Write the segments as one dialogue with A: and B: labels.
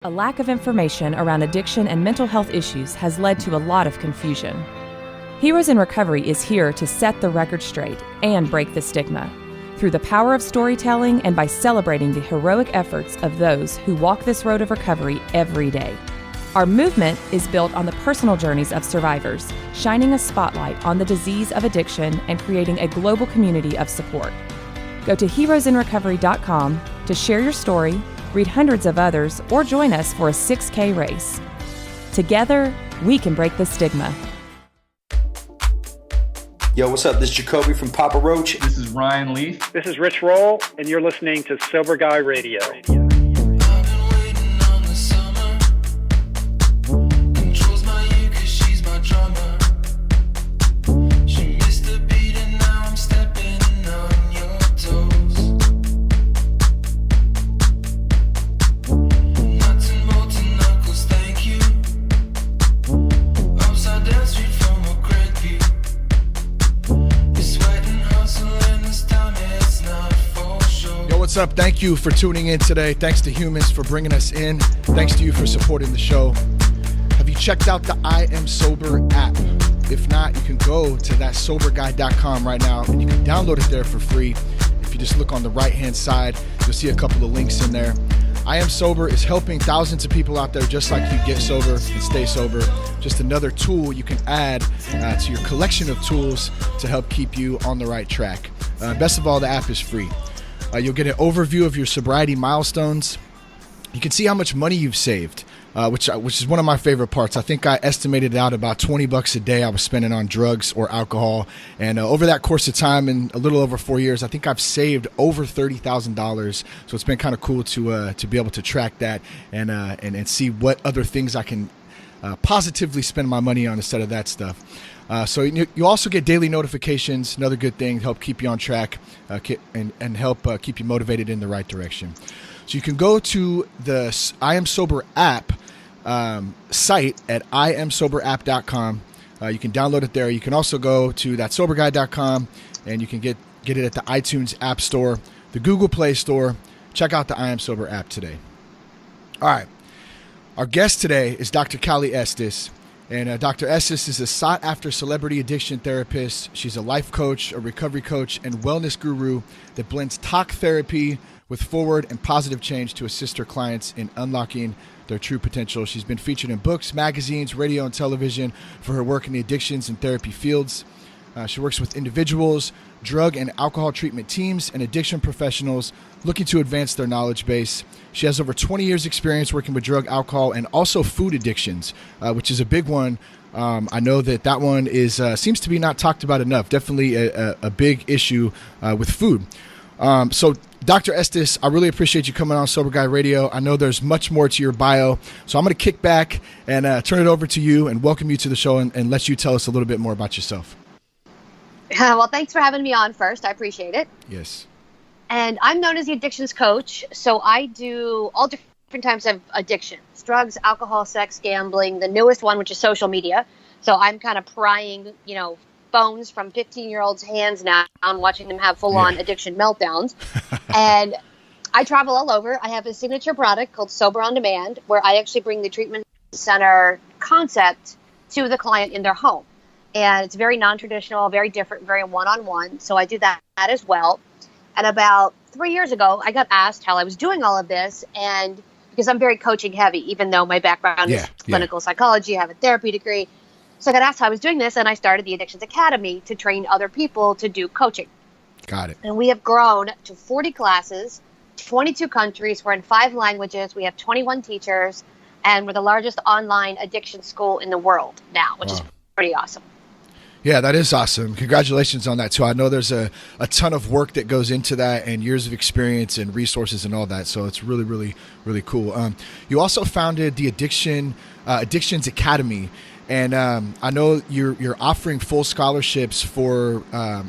A: A lack of information around addiction and mental health issues has led to a lot of confusion. Heroes in Recovery is here to set the record straight and break the stigma through the power of storytelling and by celebrating the heroic efforts of those who walk this road of recovery every day. Our movement is built on the personal journeys of survivors, shining a spotlight on the disease of addiction and creating a global community of support. Go to heroesinrecovery.com to share your story, read hundreds of others, or join us for a 6K race. Together, we can break the stigma.
B: Yo, what's up? This is Jacoby from Papa Roach.
C: This is Ryan Leaf.
D: This is Rich Roll, and you're listening to Sober Guy Radio.
E: What's up? Thank you for tuning in today. Thanks to Humans for bringing us in. Thanks to you for supporting the show. Have you checked out the I Am Sober app? If not, you can go to thatsoberguy.com right now and you can download it there for free. If you just look on the right-hand side, you'll see a couple of links in there. I Am Sober is helping thousands of people out there just like you get sober and stay sober. Just another tool you can add to your collection of tools to help keep you on the right track. Best of all, the app is free. You'll get an overview of your sobriety milestones. You can see how much money you've saved, which is one of my favorite parts. I think I estimated out about $20 a day I was spending on drugs or alcohol. And over that course of time, in a little over 4 years, I think I've saved over $30,000. So it's been kind of cool to be able to track that and see what other things I can positively spend my money on instead of that stuff. So you also get daily notifications, another good thing, help keep you on track and help keep you motivated in the right direction. So you can go to the I Am Sober app site at iamsoberapp.com. You can download it there. You can also go to thatsoberguy.com and you can get it at the iTunes App Store, the Google Play Store. Check out the I Am Sober app today. All right. Our guest today is Dr. Cali Estes. And Dr. Estes is a sought-after celebrity addiction therapist. She's a life coach, a recovery coach, and wellness guru that blends talk therapy with forward and positive change to assist her clients in unlocking their true potential. She's been featured in books, magazines, radio, and television for her work in the addictions and therapy fields. She works with individuals, drug and alcohol treatment teams, and addiction professionals looking to advance their knowledge base. She has over 20 years experience working with drug, alcohol, and also food addictions, which is a big one. I know that one is seems to be not talked about enough. Definitely a big issue with food. So Dr. Estes, I really appreciate you coming on Sober Guy Radio. I know there's much more to your bio, so I'm going to kick back and turn it over to you and welcome you to the show and let you tell us a little bit more about yourself.
F: Well, thanks for having me on first. I appreciate it.
E: Yes.
F: And I'm known as the addictions coach. So I do all different types of addictions: drugs, alcohol, sex, gambling, the newest one, which is social media. So I'm kind of prying, phones from 15-year-olds' hands now and watching them have full-on addiction meltdowns. And I travel all over. I have a signature product called Sober on Demand, where I actually bring the treatment center concept to the client in their home. And it's very non-traditional, very different, very one-on-one. So I do that as well. And about 3 years ago, I got asked how I was doing all of this. And because I'm very coaching heavy, even though my background is clinical psychology, I have a therapy degree. So I got asked how I was doing this. And I started the Addictions Academy to train other people to do coaching.
E: Got it.
F: And we have grown to 40 classes, 22 countries. We're in 5 languages. We have 21 teachers. And we're the largest online addiction school in the world now, which is pretty awesome.
E: Yeah, that is awesome. Congratulations on that, too. I know there's a ton of work that goes into that and years of experience and resources and all that. So it's really, really, really cool. You also founded the Addictions Academy. And I know you're offering full scholarships for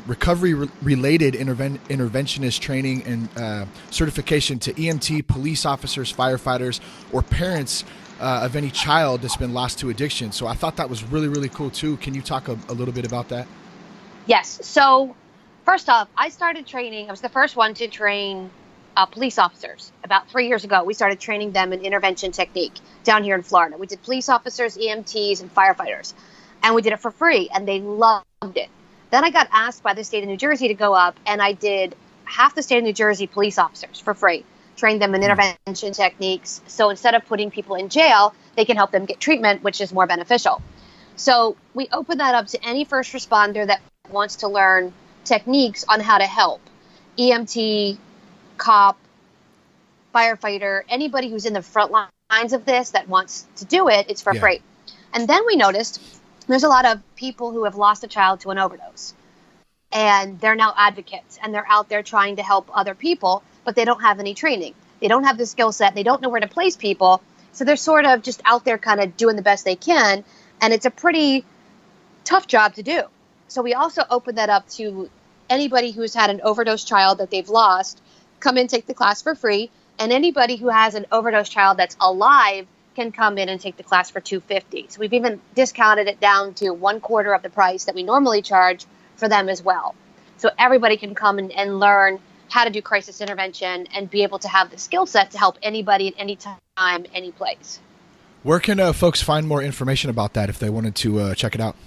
E: recovery-related interventionist training and certification to EMT, police officers, firefighters, or parents of any child that's been lost to addiction. So I thought that was really, really cool too. Can you talk a little bit about that?
F: Yes. So first off, I started training. I was the first one to train police officers. About 3 years ago, we started training them in intervention technique down here in Florida. We did police officers, EMTs, and firefighters. And we did it for free, and they loved it. Then I got asked by the state of New Jersey to go up, and I did half the state of New Jersey police officers for free, trained them in intervention techniques. So instead of putting people in jail, they can help them get treatment, which is more beneficial. So we open that up to any first responder that wants to learn techniques on how to help. EMT, cop, firefighter, anybody who's in the front lines of this that wants to do it, it's for free. And then we noticed there's a lot of people who have lost a child to an overdose. And they're now advocates, and they're out there trying to help other people, but they don't have any training. They don't have the skill set. They don't know where to place people. So they're sort of just out there kind of doing the best they can. And it's a pretty tough job to do. So we also open that up to anybody who's had an overdose child that they've lost, come in, take the class for free. And anybody who has an overdose child that's alive can come in and take the class for $250. So we've even discounted it down to 1/4 of the price that we normally charge for them as well. So everybody can come and learn how to do crisis intervention and be able to have the skill set to help anybody at any time, any place.
E: Where can folks find more information about that if they wanted to check it out?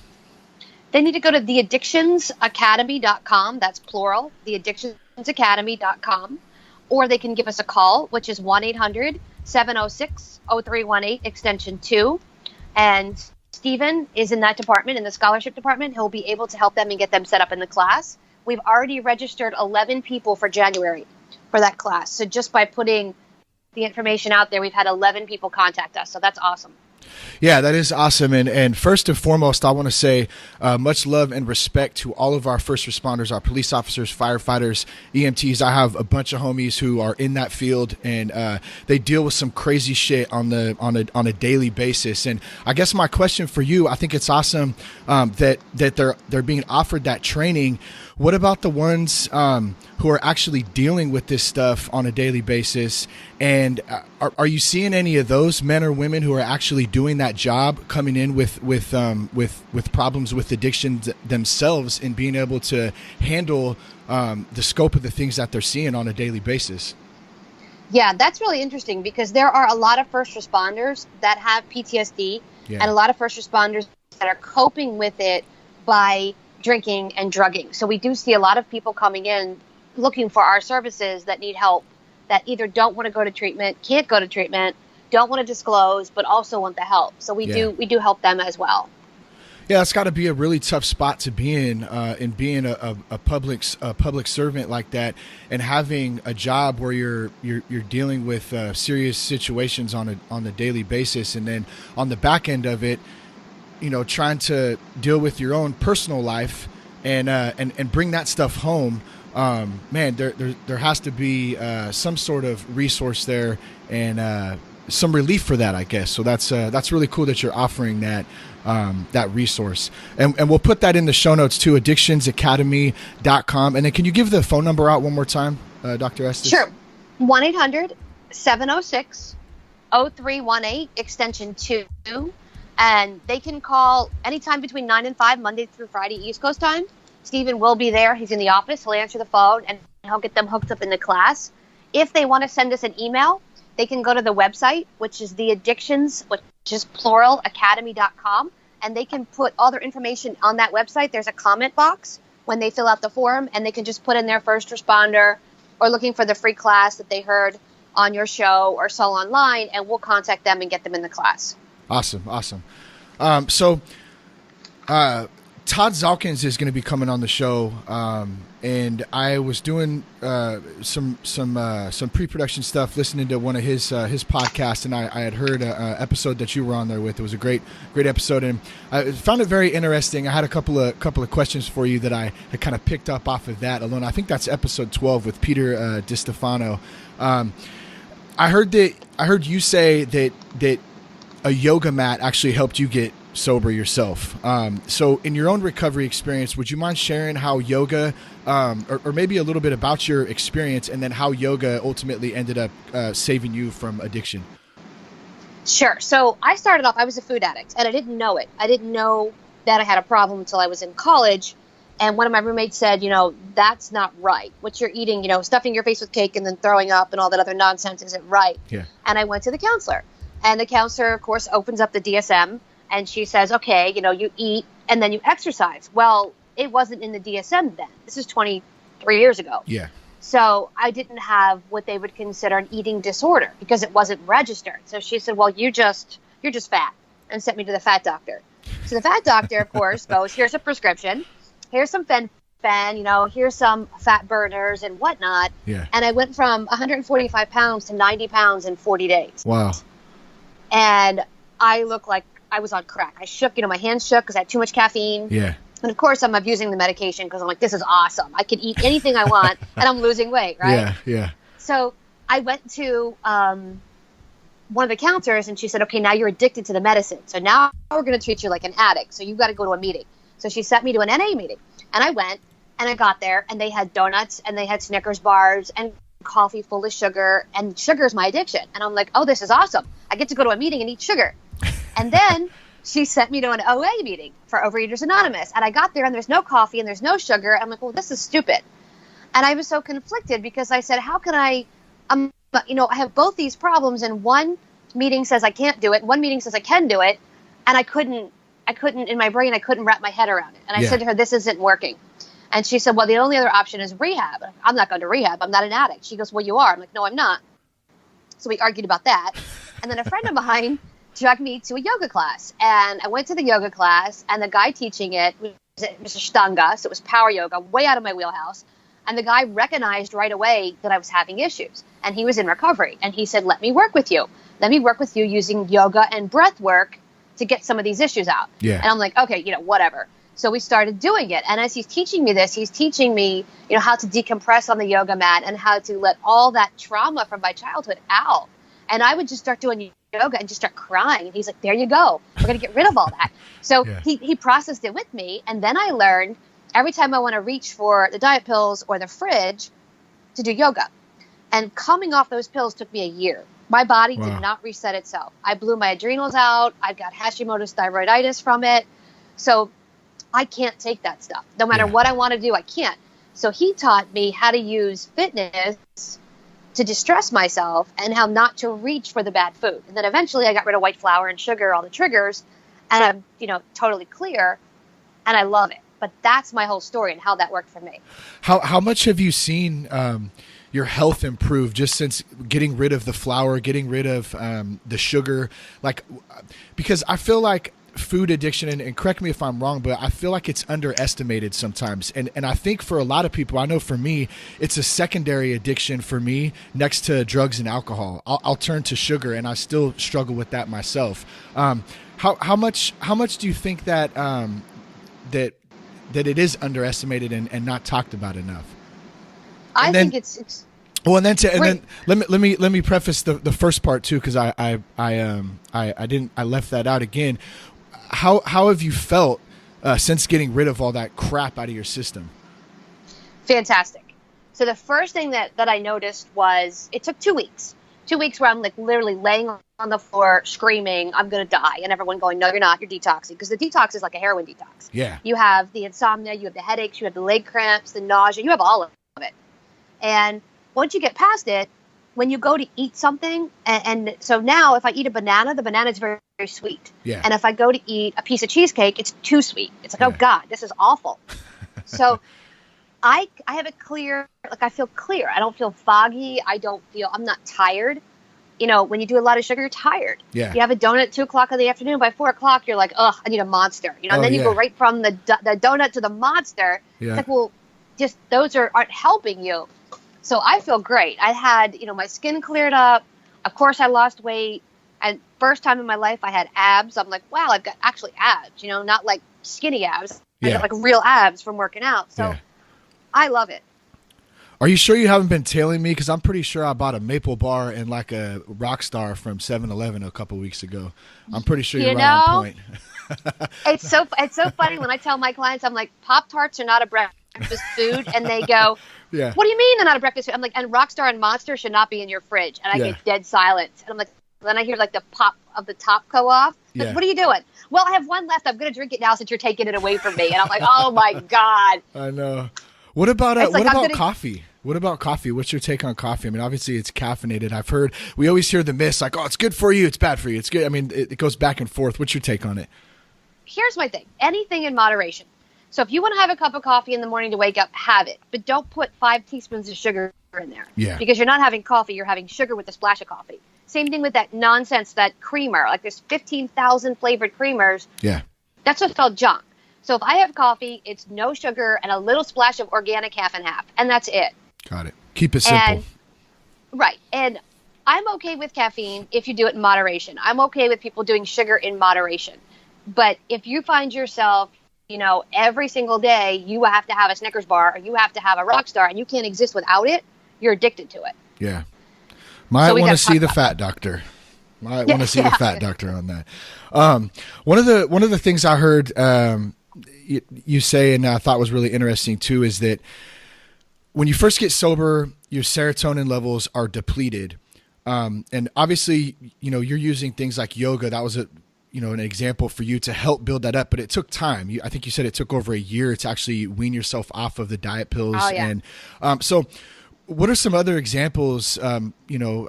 F: They need to go to theaddictionsacademy.com. That's plural, theaddictionsacademy.com. Or they can give us a call, which is 1-800-706-0318, extension 2. And Stephen is in that department, in the scholarship department. He'll be able to help them and get them set up in the class. We've already registered 11 people for January for that class. So just by putting the information out there, we've had 11 people contact us. So that's awesome.
E: Yeah, that is awesome. And first and foremost, I want to say much love and respect to all of our first responders, our police officers, firefighters, EMTs. I have a bunch of homies who are in that field, and they deal with some crazy shit on a daily basis. And I guess my question for you, I think it's awesome that they're being offered that training. What about the ones who are actually dealing with this stuff on a daily basis? And are you seeing any of those men or women who are actually doing that job coming in with problems with addictions themselves and being able to handle the scope of the things that they're seeing on a daily basis?
F: Yeah, that's really interesting because there are a lot of first responders that have PTSD and a lot of first responders that are coping with it by drinking and drugging. So we do see a lot of people coming in looking for our services that need help, that either don't want to go to treatment, can't go to treatment, don't want to disclose, but also want the help. So we do help them as well.
E: Yeah, it's got to be a really tough spot to be in being a public servant like that, and having a job where you're dealing with serious situations on a daily basis, and then on the back end of it, trying to deal with your own personal life and bring that stuff home. Man, there has to be some sort of resource there and some relief for that, I guess. So that's really cool that you're offering that resource. And we'll put that in the show notes too, addictionsacademy.com. And then can you give the phone number out one more time, Dr. Estes?
F: Sure. 1-800-706-0318, extension 2. And they can call anytime between 9 and 5, Monday through Friday, East Coast time. Stephen will be there. He's in the office. He'll answer the phone, and he'll get them hooked up in the class. If they want to send us an email, they can go to the website, which is theaddictions, which is plural, academy.com, and they can put all their information on that website. There's a comment box when they fill out the form, and they can just put in their first responder or looking for the free class that they heard on your show or saw online, and we'll contact them and get them in the class. Awesome.
E: So Todd Zalkins is going to be coming on the show, and I was doing some pre-production stuff, listening to one of his podcasts, and I had heard an episode that you were on there with. It was a great episode, and I found it very interesting. I had a couple of questions for you that I had kind of picked up off of that alone. I think that's episode 12 with Peter DiStefano. I heard you say that a yoga mat actually helped you get sober yourself. So in your own recovery experience, would you mind sharing how yoga, or maybe a little bit about your experience, and then how yoga ultimately ended up saving you from addiction?
F: Sure. So I started off, I was a food addict, and I didn't know it. I didn't know that I had a problem until I was in college. And one of my roommates said, that's not right. What you're eating, stuffing your face with cake and then throwing up and all that other nonsense isn't right.
E: Yeah.
F: And I went to the counselor. And the counselor, of course, opens up the DSM. And she says, okay, you eat and then you exercise. Well, it wasn't in the DSM then. This is 23 years ago.
E: Yeah.
F: So I didn't have what they would consider an eating disorder because it wasn't registered. So she said, well, you're just fat, and sent me to the fat doctor. So the fat doctor, of course, goes, here's a prescription. Here's some fen, here's some fat burners and whatnot.
E: Yeah.
F: And I went from 145 pounds to 90 pounds in 40 days.
E: Wow.
F: And I looked like I was on crack. I shook, my hands shook because I had too much caffeine.
E: Yeah.
F: And of course, I'm abusing the medication because I'm like, this is awesome. I can eat anything I want, and I'm losing weight, right?
E: Yeah, yeah.
F: So I went to one of the counselors, and she said, okay, now you're addicted to the medicine. So now we're going to treat you like an addict. So you've got to go to a meeting. So she sent me to an NA meeting. And I went, and I got there, and they had donuts, and they had Snickers bars, and coffee full of sugar. And sugar is my addiction. And I'm like, oh, this is awesome. I get to go to a meeting and eat sugar. And then she sent me to an OA meeting for Overeaters Anonymous. And I got there and there's no coffee and there's no sugar. I'm like, well, this is stupid. And I was so conflicted because I said, how can I have both these problems, and one meeting says I can't do it, one meeting says I can do it. And I couldn't in my brain, I couldn't wrap my head around it. And I said to her, this isn't working. And she said, well, the only other option is rehab. I'm not going to rehab. I'm not an addict. She goes, well, you are. I'm like, no, I'm not. So we argued about that. And then a friend of mine dragged me to a yoga class, and I went to the yoga class, and the guy teaching it was Mr. Shtanga, so it was power yoga, way out of my wheelhouse, and the guy recognized right away that I was having issues, and he was in recovery, and he said, let me work with you using yoga and breath work to get some of these issues out.
E: Yeah.
F: And I'm like, okay, whatever. So we started doing it, and as he's teaching me this, he's teaching me, how to decompress on the yoga mat and how to let all that trauma from my childhood out. And I would just start doing yoga and just start crying. And he's like, there you go. We're going to get rid of all that. So he processed it with me. And then I learned every time I want to reach for the diet pills or the fridge to do yoga. And coming off those pills took me a year. My body did not reset itself. I blew my adrenals out. I got Hashimoto's thyroiditis from it. So I can't take that stuff. No matter what I want to do, I can't. So he taught me how to use fitness to distress myself and how not to reach for the bad food. And then eventually I got rid of white flour and sugar, all the triggers, and I'm, totally clear, and I love it. But that's my whole story and how that worked for me.
E: How much have you seen your health improve just since getting rid of the flour, getting rid of the sugar? Because I feel like food addiction, and correct me if I'm wrong, but I feel like it's underestimated sometimes. And I think for a lot of people, I know for me, it's a secondary addiction for me next to drugs and alcohol. I'll turn to sugar, and I still struggle with that myself. How much do you think that that it is underestimated and not talked about enough?
F: I think it's
E: well, and then let me preface the first part too, because I left that out again. How have you felt since getting rid of all that crap out of your system?
F: Fantastic. So the first thing that I noticed was it took 2 weeks. 2 weeks where I'm like literally laying on the floor screaming, I'm going to die. And everyone going, no, you're not. You're detoxing. Because the detox is like a heroin detox. Yeah. You have the insomnia, you have the headaches, you have the leg cramps, the nausea. You have all of it. And once you get past it, when you go to eat something, and so now if I eat a banana, the banana is very, very sweet. Yeah. And if I go to eat a piece of cheesecake, it's too sweet. It's like, oh God, this is awful. So I have it clear, like I feel clear. I don't feel foggy. I'm not tired. When you do a lot of sugar, you're tired. Yeah. You have a donut at 2 o'clock in the afternoon. By 4 o'clock, you're like, ugh, I need a Monster. And then you go right from the donut to the Monster. Yeah. It's like, well, just those aren't helping you. So I feel great. I had, my skin cleared up. Of course, I lost weight. And first time in my life, I had abs. I'm like, wow, I've got actually abs, not like skinny abs. I got like real abs from working out. So I love it.
E: Are you sure you haven't been tailing me? Because I'm pretty sure I bought a maple bar and like a Rockstar from 7-Eleven a couple weeks ago. I'm pretty sure you're right on point.
F: It's so funny when I tell my clients, I'm like, Pop-Tarts are not a breakfast food. And they go, what do you mean they're not a breakfast food? I'm like, and Rockstar and Monster should not be in your fridge. And I get dead silent. And I'm like, then I hear like the pop of the top go off.
E: Yeah.
F: What are you doing? Well, I have one left. I'm going to drink it now since you're taking it away from me. And I'm like, oh my God.
E: I know. What about coffee? What about coffee? What's your take on coffee? I mean, obviously it's caffeinated. We always hear the myths like, oh, it's good for you, it's bad for you. It's good. I mean, it goes back and forth. What's your take on it?
F: Here's my thing. Anything in moderation. So if you want to have a cup of coffee in the morning to wake up, have it. But don't put 5 teaspoons of sugar in there.
E: Yeah.
F: Because you're not having coffee, you're having sugar with a splash of coffee. Same thing with that nonsense, that creamer. Like there's 15,000 flavored creamers.
E: Yeah.
F: That's what's called junk. So if I have coffee, it's no sugar and a little splash of organic half and half. And that's it.
E: Got it. Keep it simple.
F: Right. And I'm okay with caffeine if you do it in moderation. I'm okay with people doing sugar in moderation. But if you find yourself, every single day you have to have a Snickers bar or you have to have a Rockstar and you can't exist without it, you're addicted to it.
E: Yeah. Might want to see the fat doctor. Might want to see the fat doctor on that. One of the things I heard you say and I thought was really interesting too is that when you first get sober, your serotonin levels are depleted. And obviously, you're using things like yoga. That was an example for you to help build that up, but it took time. I think you said it took over a year to actually wean yourself off of the diet pills.
F: Oh, yeah.
E: And so what are some other examples? I know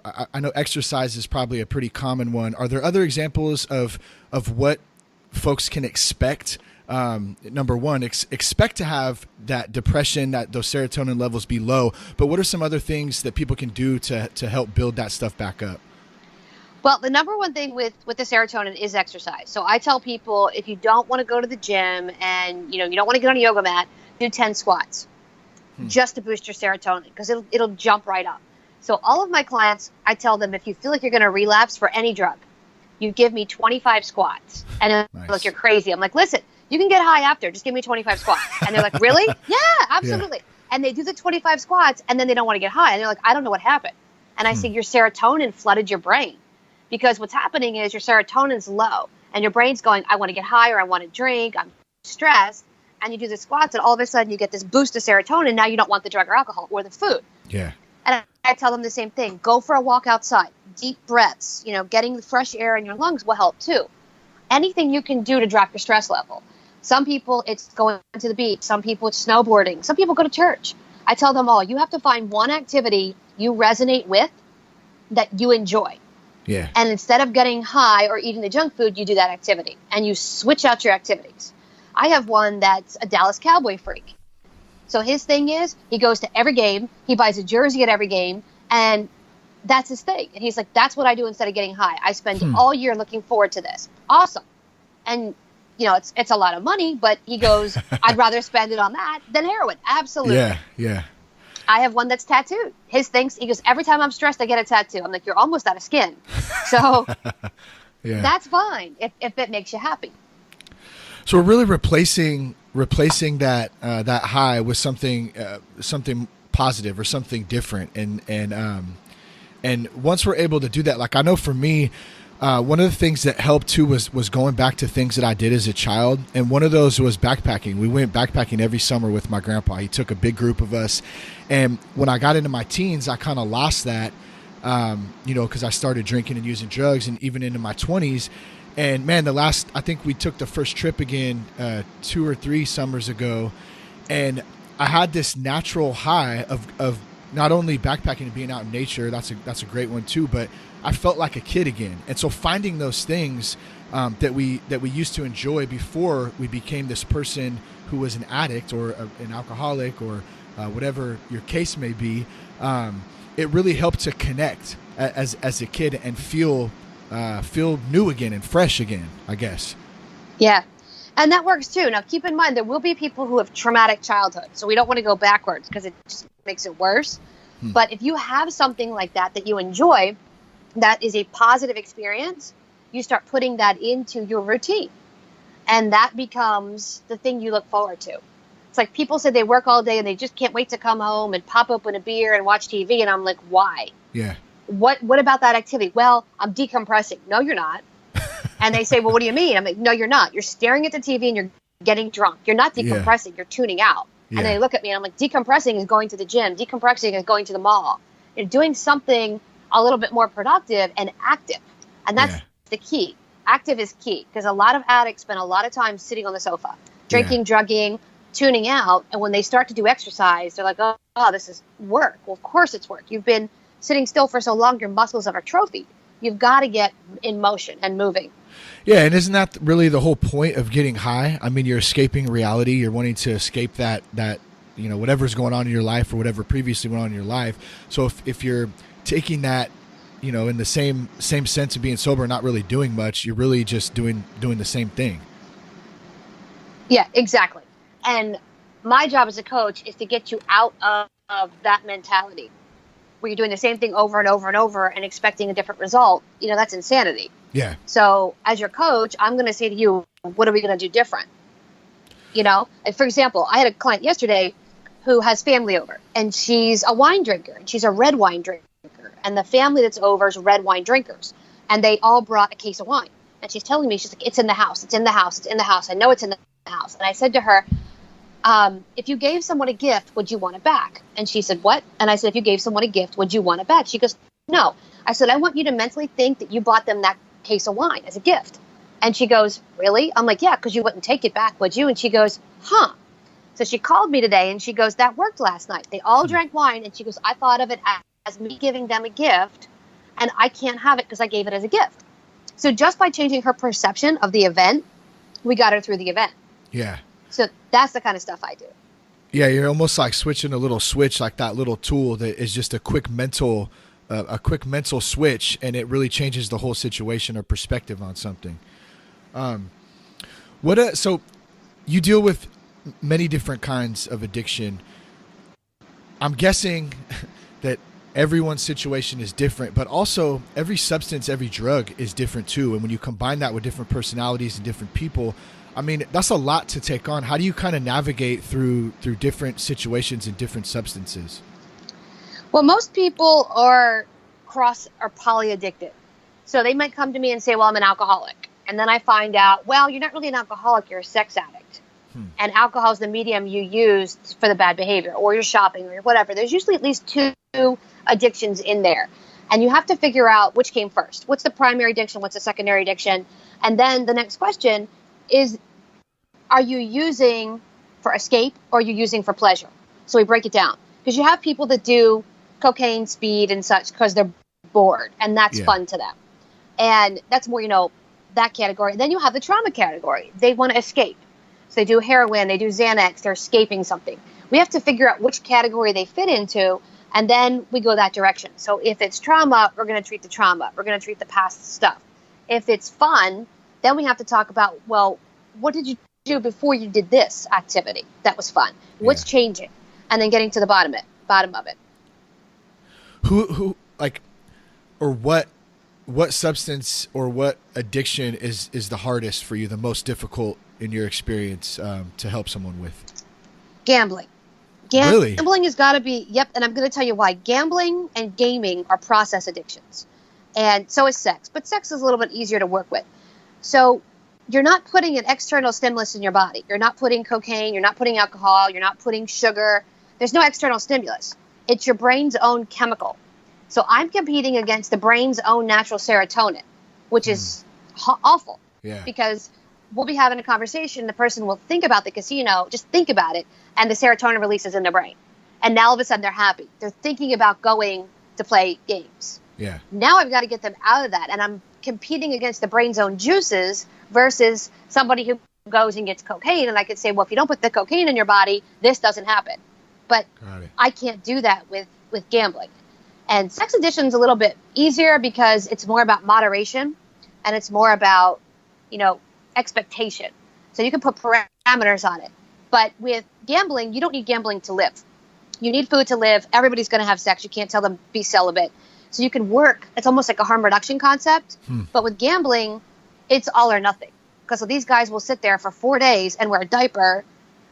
E: exercise is probably a pretty common one. Are there other examples of what folks can expect? Number one, expect to have that depression, those serotonin levels be low. But what are some other things that people can do to help build that stuff back up?
F: Well, the number one thing with the serotonin is exercise. So I tell people if you don't want to go to the gym and you don't want to get on a yoga mat, do 10 squats just to boost your serotonin because it'll jump right up. So all of my clients, I tell them if you feel like you're going to relapse for any drug, you give me 25 squats. And
E: Nice.
F: Look, you're crazy. I'm like, listen, you can get high after. Just give me 25 squats. And they're like, really? Yeah, absolutely. Yeah. And they do the 25 squats and then they don't want to get high. And they're like, I don't know what happened. And I say, your serotonin flooded your brain. Because what's happening is your serotonin's low and your brain's going, I want to get higher, I want to drink, I'm stressed. And you do the squats and all of a sudden you get this boost of serotonin. Now you don't want the drug or alcohol or the food.
E: Yeah.
F: And I tell them the same thing. Go for a walk outside, deep breaths, getting the fresh air in your lungs will help too. Anything you can do to drop your stress level. Some people, it's going to the beach. Some people, it's snowboarding. Some people go to church. I tell them all, you have to find one activity you resonate with that you enjoy.
E: Yeah.
F: And instead of getting high or eating the junk food, you do that activity and you switch out your activities. I have one that's a Dallas Cowboy freak. So his thing is he goes to every game, he buys a jersey at every game, and that's his thing. And he's like, that's what I do instead of getting high. I spend all year looking forward to this. Awesome. And it's a lot of money, but he goes, I'd rather spend it on that than heroin. Absolutely.
E: Yeah. Yeah.
F: I have one that's tattooed. He goes, every time I'm stressed, I get a tattoo. I'm like, you're almost out of skin. So that's fine if it makes you happy.
E: So we're really replacing that high with something positive or something different. And once we're able to do that, like I know for me, one of the things that helped too was going back to things that I did as a child. And one of those was backpacking. We went backpacking every summer with my grandpa. He took a big group of us. And when I got into my teens, I kind of lost that, because I started drinking and using drugs, and even into my 20s. And man, I think we took the first trip again 2 or 3 summers ago. And I had this natural high of not only backpacking and being out in nature, that's a great one too, but I felt like a kid again. And so finding those things that we used to enjoy before we became this person who was an addict or an alcoholic or whatever your case may be, it really helped to connect as a kid and feel new again and fresh again, I guess.
F: Yeah. And that works too. Now, keep in mind, there will be people who have traumatic childhood. So we don't want to go backwards because it just makes it worse. But if you have something like that you enjoy, that is a positive experience, you start putting that into your routine. And that becomes the thing you look forward to. It's like people say they work all day and they just can't wait to come home and pop open a beer and watch TV. And I'm like, why?
E: Yeah.
F: What about that activity? Well, I'm decompressing. No, you're not. And they say, well, what do you mean? I'm like, no, you're not. You're staring at the TV and you're getting drunk. You're not decompressing. Yeah. You're tuning out. Yeah. And they look at me and I'm like, decompressing is going to the gym. Decompressing is going to the mall. You're doing something a little bit more productive and active. And that's the key. active is key, because a lot of addicts spend a lot of time sitting on the sofa, drinking, drugging, tuning out. And when they start to do exercise, they're like, oh, this is work. Well, of course it's work. You've been sitting still for so long, your muscles are atrophied. You've got to get in motion and moving.
E: Yeah, and isn't that really the whole point of getting high? I mean, you're escaping reality. You're wanting to escape that whatever's going on in your life or whatever previously went on in your life. So if you're taking that, in the same sense of being sober, not really doing much, you're really just doing the same thing.
F: Yeah, exactly. And my job as a coach is to get you out of that mentality where you're doing the same thing over and over and over and expecting a different result. That's insanity.
E: Yeah. So
F: as your coach, I'm going to say to you, what are we going to do different? For example, I had a client yesterday who has family over, and she's a wine drinker, and she's a red wine drinker. And the family that's over is red wine drinkers. And they all brought a case of wine. And she's telling me, she's like, it's in the house. It's in the house. It's in the house. I know it's in the house. And I said to her, if you gave someone a gift, would you want it back? And she said, what? And I said, if you gave someone a gift, would you want it back? She goes, no. I said, I want you to mentally think that you bought them that case of wine as a gift. And she goes, really? I'm like, yeah, because you wouldn't take it back, would you? And she goes, huh. So she called me today, and she goes, that worked last night. They all drank wine. And she goes, I thought of it as me giving them a gift, and I can't have it because I gave it as a gift. So just by changing her perception of the event, we got her through the event.
E: Yeah.
F: So that's the kind of stuff I do.
E: Yeah, you're almost like switching a little switch, like that little tool that is just a quick mental switch, and it really changes the whole situation or perspective on something. So you deal with many different kinds of addiction. I'm guessing that everyone's situation is different, but also every substance, every drug is different too. And when you combine that with different personalities and different people, I mean, that's a lot to take on. How do you kind of navigate through different situations and different substances?
F: Well, most people are polyaddicted. So they might come to me and say, well, I'm an alcoholic. And then I find out, well, you're not really an alcoholic, you're a sex addict. And alcohol is the medium you use for the bad behavior, or you're shopping, or whatever. There's usually at least two addictions in there. And you have to figure out which came first. What's the primary addiction? What's the secondary addiction? And then the next question is, are you using for escape, or are you using for pleasure? So we break it down. Because you have people that do cocaine, speed, and such because they're bored, and that's fun to them. And that's more, that category. And then you have the trauma category. They want to escape. So they do heroin, they do Xanax, they're escaping something. We have to figure out which category they fit into, and then we go that direction. So if it's trauma, we're going to treat the trauma. We're going to treat the past stuff. If it's fun, then we have to talk about, well, what did you do before you did this activity that was fun? What's changing? And then getting to the bottom of it.
E: What substance or what addiction is the hardest for you, the most difficult in your experience to help someone with?
F: Gambling.
E: Really?
F: Gambling has got to be, and I'm going to tell you why. Gambling and gaming are process addictions. And so is sex. But sex is a little bit easier to work with. So you're not putting an external stimulus in your body. You're not putting cocaine. You're not putting alcohol. You're not putting sugar. There's no external stimulus. It's your brain's own chemical. So I'm competing against the brain's own natural serotonin, which is awful.
E: Yeah.
F: Because we'll be having a conversation. The person will think about the casino, just think about it, and the serotonin releases in their brain. And now all of a sudden they're happy. They're thinking about going to play games.
E: Yeah.
F: Now I've got to get them out of that. And I'm competing against the brain's own juices versus somebody who goes and gets cocaine. And I could say, well, if you don't put the cocaine in your body, this doesn't happen. But I can't do that with gambling. And sex addiction is a little bit easier because it's more about moderation, and it's more about, expectation. So you can put parameters on it. But with gambling, you don't need gambling to live. You need food to live. Everybody's going to have sex. You can't tell them be celibate. So you can work. It's almost like a harm reduction concept. But with gambling, it's all or nothing. Because these guys will sit there for 4 days and wear a diaper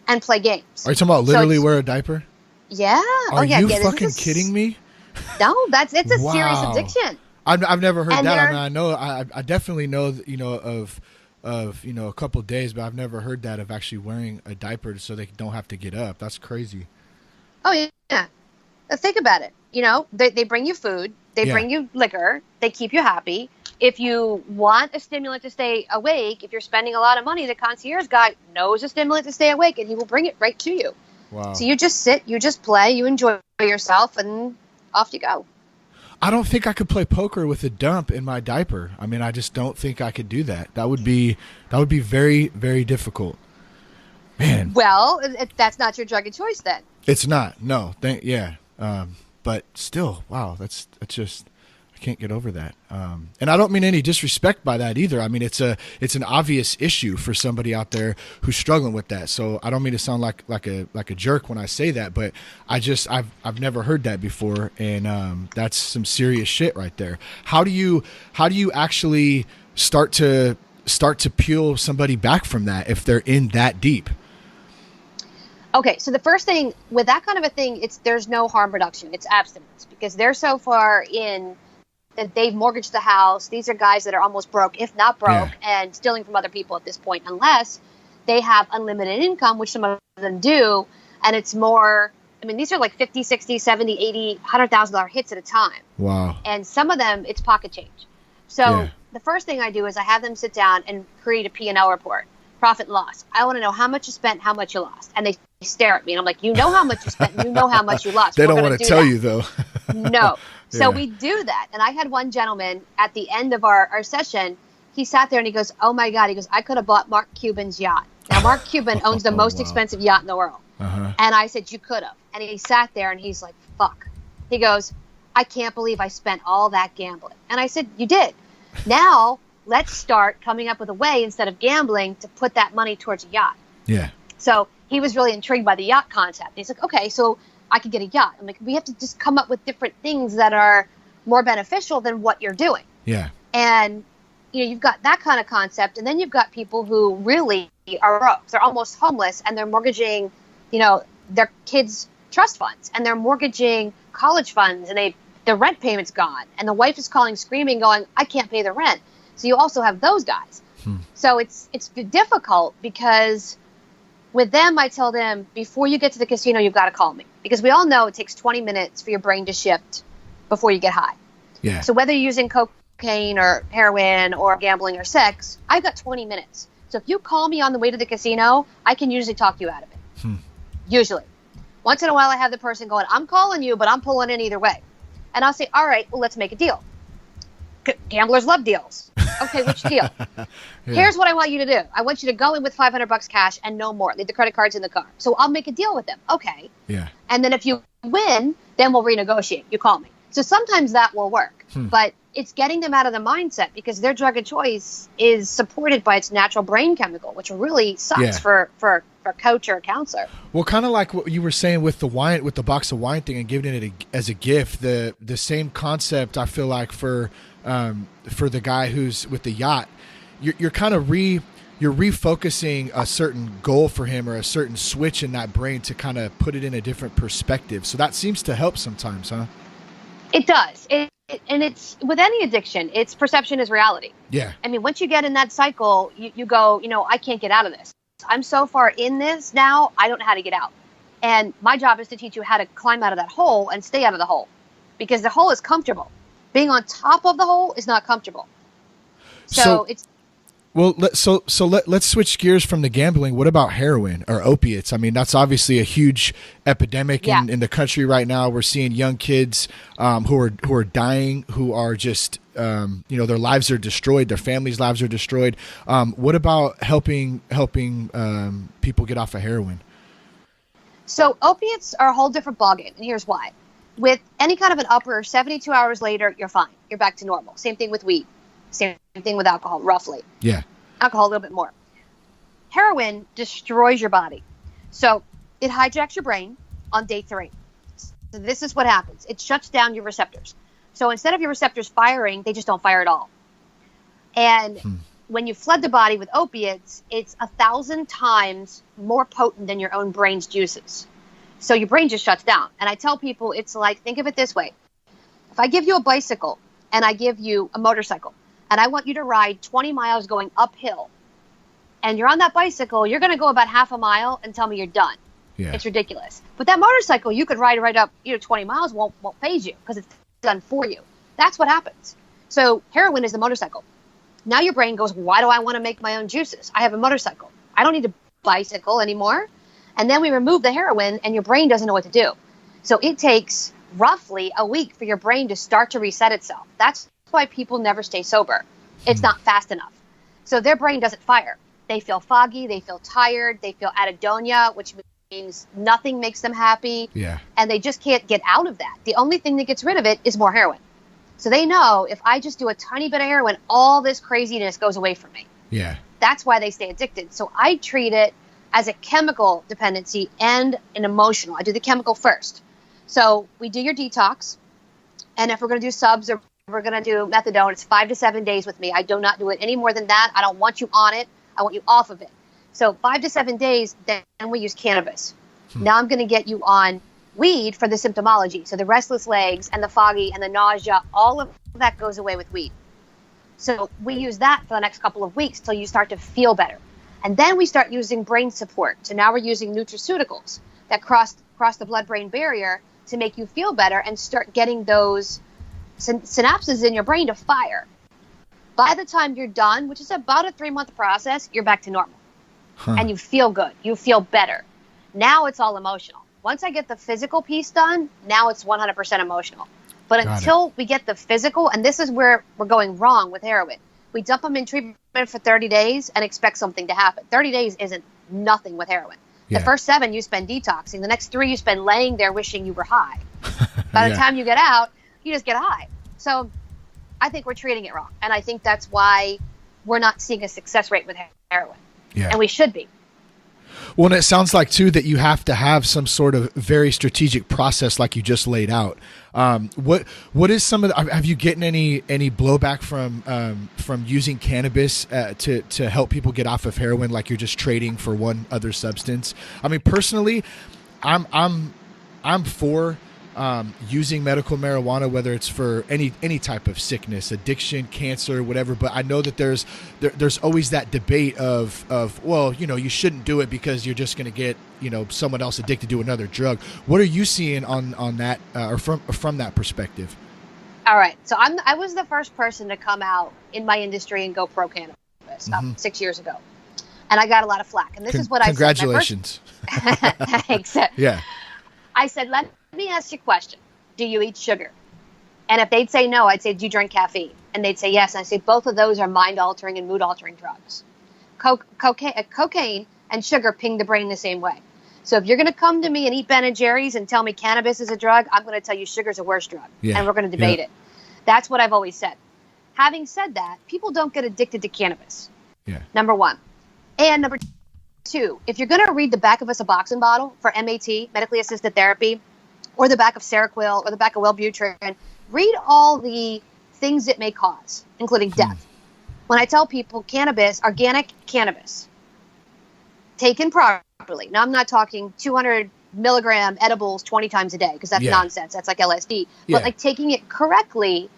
F: and play games.
E: Are you talking about literally wear a diaper?
F: Yeah.
E: Are you fucking kidding me?
F: No, it's a serious addiction.
E: I've never heard that. I mean, I definitely know, of a couple of days, but I've never heard that of actually wearing a diaper so they don't have to get up. That's crazy.
F: Oh yeah. Think about it. They bring you food, they bring you liquor, they keep you happy, If you want a stimulant to stay awake, if you're spending a lot of money, the concierge guy knows a stimulant to stay awake, and he will bring it right to you.
E: Wow.
F: So you just sit, you just play, you enjoy yourself, and off you go.
E: I don't think I could play poker with a dump in my diaper. I mean, I just don't think I could do that. That would be very, very difficult. Man.
F: Well, that's not your drug of choice then.
E: It's not. No. But still, wow, that's just, I can't get over that. And I don't mean any disrespect by that either. I mean, it's an obvious issue for somebody out there who's struggling with that. So I don't mean to sound like a jerk when I say that, but I've never heard that before, and that's some serious shit right there. How do you actually start to peel somebody back from that if they're in that deep?
F: Okay, so the first thing with that kind of a thing, there's no harm reduction. It's abstinence, because they're so far in that they've mortgaged the house. These are guys that are almost broke, if not broke, and stealing from other people at this point, unless they have unlimited income, which some of them do. And it's more, I mean, these are like 50, 60, 70, 80, $100,000 hits at a time.
E: Wow.
F: And some of them, it's pocket change. So the first thing I do is I have them sit down and create a P&L report, profit and loss. I want to know how much you spent, how much you lost. And they stare at me, and I'm like, you know how much you spent, you know how much you lost.
E: They don't want to tell you, though.
F: No. So we do that. And I had one gentleman at the end of our session, he sat there and he goes, oh my God, he goes, I could have bought Mark Cuban's yacht. Now, Mark Cuban owns the most expensive yacht in the world. And I said, you could have. And he sat there and he's like, fuck. He goes, I can't believe I spent all that gambling. And I said, you did. Now, let's start coming up with a way, instead of gambling, to put that money towards a yacht.
E: Yeah.
F: So he was really intrigued by the yacht concept. He's like, okay, so I could get a yacht. I'm like, we have to just come up with different things that are more beneficial than what you're doing.
E: Yeah.
F: And, you've got that kind of concept. And then you've got people who really are broke. They're almost homeless, and they're mortgaging, their kids' trust funds, and they're mortgaging college funds, and the rent payment's gone. And the wife is calling, screaming, going, I can't pay the rent. So you also have those guys. So it's difficult, because with them, I tell them, before you get to the casino, you've got to call me, because we all know it takes 20 minutes for your brain to shift before you get high. Yeah. So whether you're using cocaine or heroin or gambling or sex, I've got 20 minutes. So if you call me on the way to the casino, I can usually talk you out of it. Usually. Once in a while, I have the person going, I'm calling you, but I'm pulling in either way. And I'll say, all right, well, let's make a deal. Gamblers love deals. Okay, which deal? Here's what I want you to do. I want you to go in with $500 cash and no more. Leave the credit cards in the car. So I'll make a deal with them. Okay. Yeah. And then if you win, then we'll renegotiate. You call me. So sometimes that will work. But it's getting them out of the mindset, because their drug of choice is supported by its natural brain chemical, which really sucks for a coach or a counselor. Well,
E: kind of like what you were saying with the wine, with the box of wine thing and giving it as a gift, the same concept, I feel like, for the guy who's with the yacht, you're kind of you're refocusing a certain goal for him, or a certain switch in that brain to kind of put it in a different perspective. So that seems to help sometimes, huh?
F: It does. And it's with any addiction, it's perception is reality.
E: Yeah.
F: I mean, once you get in that cycle, you go, I can't get out of this. I'm so far in this now, I don't know how to get out. And my job is to teach you how to climb out of that hole and stay out of the hole, because the hole is comfortable. Being on top of the hole is not comfortable. So it's...
E: Well, let's switch gears from the gambling. What about heroin or opiates? I mean, that's obviously a huge epidemic in the country right now. We're seeing young kids who are dying, who are just their lives are destroyed, their families' lives are destroyed. What about helping people get off of heroin?
F: So opiates are a whole different ballgame, and here's why. With any kind of an upper, 72 hours later, you're fine. You're back to normal. Same thing with weed. Same thing with alcohol, roughly.
E: Yeah.
F: Alcohol a little bit more. Heroin destroys your body. So it hijacks your brain on day 3. So this is what happens. It shuts down your receptors. So instead of your receptors firing, they just don't fire at all. And when you flood the body with opiates, it's 1,000 times more potent than your own brain's juices. So your brain just shuts down. And I tell people, it's like, think of it this way. If I give you a bicycle and I give you a motorcycle, and I want you to ride 20 miles going uphill, and you're on that bicycle, you're going to go about half a mile and tell me you're done. Yeah. It's ridiculous. But that motorcycle, you could ride right up, 20 miles, won't faze you, because it's done for you. That's what happens. So heroin is the motorcycle. Now your brain goes, why do I want to make my own juices? I have a motorcycle. I don't need a bicycle anymore. And then we remove the heroin and your brain doesn't know what to do. So it takes roughly a week for your brain to start to reset itself. That's why people never stay sober. It's not fast enough. So their brain doesn't fire. They feel foggy. They feel tired. They feel anhedonia, which means nothing makes them happy.
E: Yeah.
F: And they just can't get out of that. The only thing that gets rid of it is more heroin. So they know if I just do a tiny bit of heroin, all this craziness goes away from me.
E: Yeah.
F: That's why they stay addicted. So I treat it as a chemical dependency and an emotional. I do the chemical first. So we do your detox. And if we're going to do subs or we're going to do methadone, it's 5 to 7 days with me. I do not do it any more than that. I don't want you on it. I want you off of it. So 5 to 7 days, then we use cannabis. Now I'm going to get you on weed for the symptomology. So the restless legs and the foggy and the nausea, all of that goes away with weed. So we use that for the next couple of weeks till you start to feel better. And then we start using brain support. So now we're using nutraceuticals that cross the blood-brain barrier to make you feel better and start getting those synapses in your brain to fire. By the time you're done, which is about a 3-month process, you're back to normal. And you feel good. You feel better. Now it's all emotional. Once I get the physical piece done, now it's 100% emotional. But until we get the physical, and this is where we're going wrong with heroin, we dump them in treatment for 30 days and expect something to happen. 30 days isn't nothing with heroin. The first 7 you spend detoxing. The next 3 you spend laying there wishing you were high. By the time you get out, you just get high. So I think we're treating it wrong. And I think that's why we're not seeing a success rate with heroin.
E: Yeah.
F: And we should be.
E: Well, and it sounds like, too, that you have to have some sort of very strategic process like you just laid out. What is some of the, have you gotten any blowback from using cannabis to help people get off of heroin like you're just trading for one other substance? I mean, personally, I'm for using medical marijuana, whether it's for any type of sickness, addiction, cancer, whatever. But I know that there's always that debate of well, you shouldn't do it because you're just going to get someone else addicted to another drug. What are you seeing on that or from that perspective?
F: All right, so I was the first person to come out in my industry and go pro cannabis about 6 years ago, and I got a lot of flack. And this is what I said.
E: Congratulations.
F: Thanks.
E: Yeah.
F: I said, let me ask you a question. Do you eat sugar? And if they'd say no, I'd say, do you drink caffeine? And they'd say yes. And I say, both of those are mind-altering and mood-altering drugs. Cocaine and sugar ping the brain the same way. So if you're going to come to me and eat Ben & Jerry's and tell me cannabis is a drug, I'm going to tell you sugar's a worse drug.
E: Yeah.
F: And we're going to debate it. That's what I've always said. Having said that, people don't get addicted to cannabis.
E: Yeah.
F: Number one. And number two, if you're going to read the back of a Suboxone bottle for MAT, medically assisted therapy, or the back of Seroquel, or the back of Wellbutrin, read all the things it may cause, including death. When I tell people cannabis, organic cannabis, taken properly. Now, I'm not talking 200 milligram edibles 20 times a day, because that's nonsense. That's like LSD.
E: Yeah.
F: But like taking it correctly,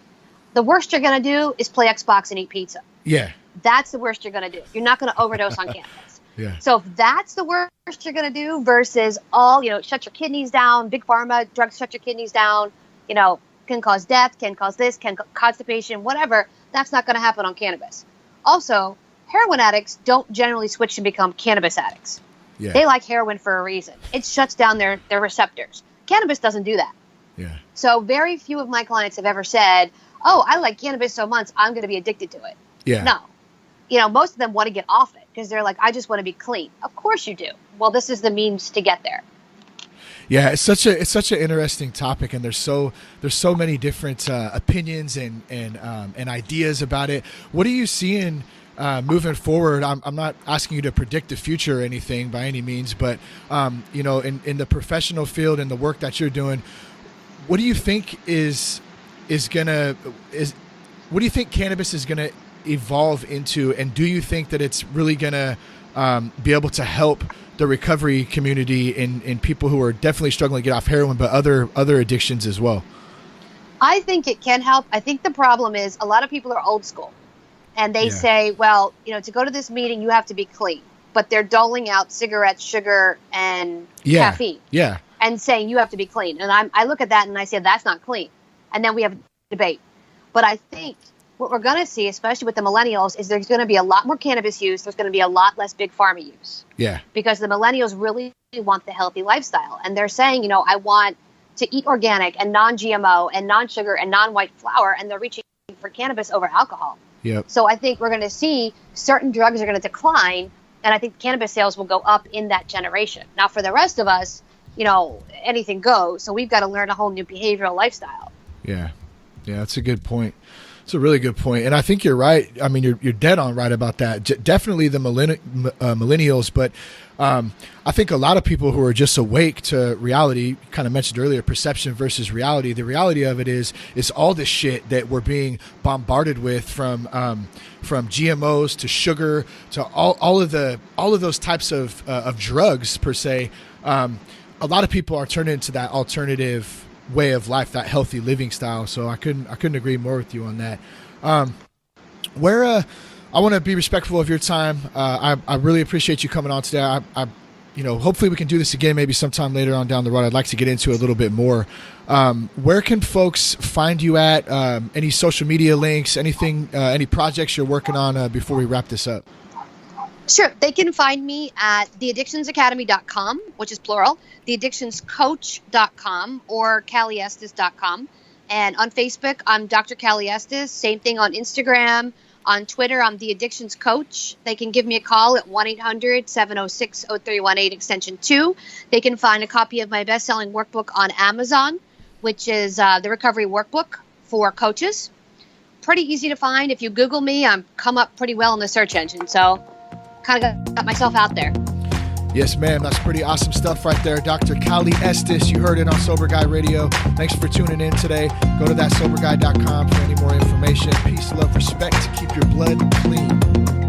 F: the worst you're going to do is play Xbox and eat pizza.
E: Yeah.
F: That's the worst you're going to do. You're not going to overdose on cannabis.
E: Yeah.
F: So if that's the worst you're going to do versus all, shut your kidneys down, big pharma, drugs shut your kidneys down, can cause death, can cause this, can constipation, whatever, that's not going to happen on cannabis. Also, heroin addicts don't generally switch to become cannabis addicts.
E: Yeah.
F: They like heroin for a reason. It shuts down their receptors. Cannabis doesn't do that.
E: Yeah.
F: So very few of my clients have ever said, oh, I like cannabis so much, I'm going to be addicted to it.
E: Yeah.
F: No. Most of them want to get off it because they're like, I just want to be clean. Of course you do. Well, this is the means to get there.
E: Yeah, it's such an interesting topic, and there's so many different opinions and ideas about it. What are you seeing moving forward? I'm not asking you to predict the future or anything by any means, but in the professional field and the work that you're doing, what do you think what do you think cannabis is gonna evolve into, and do you think that it's really gonna be able to help the recovery community in people who are definitely struggling to get off heroin, but other addictions as well?
F: I think it can help. I think the problem is a lot of people are old school, and they say, well, to go to this meeting, you have to be clean, but they're doling out cigarettes, sugar, and caffeine, and saying you have to be clean. And I look at that and I say, that's not clean. And then we have a debate. But I think what we're going to see, especially with the millennials, is there's going to be a lot more cannabis use. There's going to be a lot less big pharma use.
E: Yeah.
F: Because the millennials really want the healthy lifestyle. And they're saying, I want to eat organic and non-GMO and non-sugar and non-white flour. And they're reaching for cannabis over alcohol.
E: Yep.
F: So I think we're going to see certain drugs are going to decline. And I think cannabis sales will go up in that generation. Now, for the rest of us, anything goes. So we've got to learn a whole new behavioral lifestyle.
E: Yeah. Yeah, that's a good point. It's a really good point. And I think you're right. I mean, you're dead on right about that. Definitely the millennials, but I think a lot of people who are just awake to reality, you kind of mentioned earlier, perception versus reality. The reality of it is all this shit that we're being bombarded with from GMOs to sugar to all of those types of drugs per se. A lot of people are turning into that alternative way of life, that healthy living style. So I couldn't agree more with you on that. I want to be respectful of your time. I really appreciate you coming on today. I hopefully we can do this again maybe sometime later on down the road. I'd like to get into a little bit more. Where can folks find you at? Any social media links, anything, any projects you're working on before we wrap this up?
F: Sure. They can find me at theaddictionsacademy.com, which is plural, theaddictionscoach.com, or caliestes.com. And on Facebook, I'm Dr. Cali Estes. Same thing on Instagram. On Twitter, I'm The Addictions Coach. They can give me a call at 1-800-706-0318, extension 2. They can find a copy of my best-selling workbook on Amazon, which is the Recovery Workbook for Coaches. Pretty easy to find. If you Google me, I'm come up pretty well in the search engine. So kind of got myself out there.
E: Yes, ma'am. That's pretty awesome stuff right there. Dr. Cali Estes, you heard it on Sober Guy Radio. Thanks for tuning in today. Go to thatsoberguy.com for any more information. Peace, love, respect to keep your blood clean.